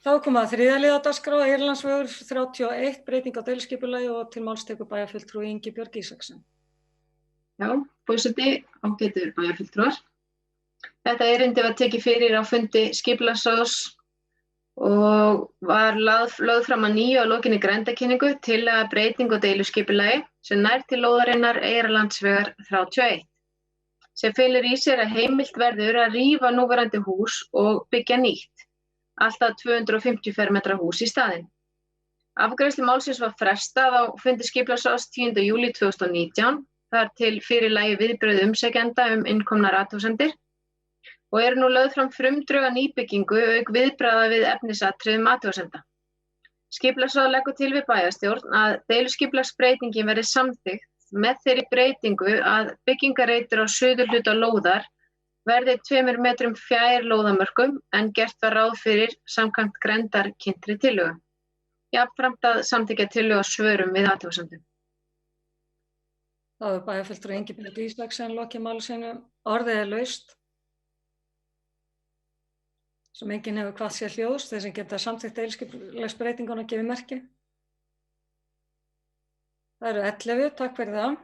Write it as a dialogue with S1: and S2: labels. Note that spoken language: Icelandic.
S1: Þá er komið að þriðja lið á dagskrá, Eyrarlandsvegur 31, breyting á deiliskipulagi og til máls tekur bæjarfulltrúi Ingibjörg Ísaksen.
S2: Já, forseti, ágætur bæjarfulltrúar. Þetta erindi var tekið fyrir á fundi skipulagsráðs og var lögð fram að nýju á lokinni grenndarkynningu tillaga breyting á deiluskipulagi sem nær til lóðarinnar Eyrarlandsvegar 31, sem felur í sér að heimilt verður að rífa núverandi hús og byggja nýtt, alltaf 250 fermetra hús í staðinn. Afgreiðslu málsins var frestað á fundi skipulagsráðs 10. júlí 2019, þar til fyrir lagi viðbrögð umsækjenda innkomnar athugasemdir og eru nú lögð fram frumdrög að nýbyggingu auk viðbragða við efnisatriðum athugasemda. Skipulagsráð leggur til við bæjarstjórn að deiluskipulagsbreytingin verði samþykkt með þeirri breytingu að byggingarreitur á suðurhluta lóðar verði 2 metrum fjær lóðamörkum en gert var ráð fyrir samkvæmt grenndarkynntri tillögu. Jafnframt að samþykkja tillögu á svörum við athugasemdum.
S1: Þá er bæjarfulltrúi Ingibjörg Ísaksen lokið máli sínu. Orðið er laust. Sem enginn hefur kvatt sér hljóðs, þeir sem geta samþykkt deiliskipulagsbreytinguna gefið merki. Það eru 11, takk fyrir það.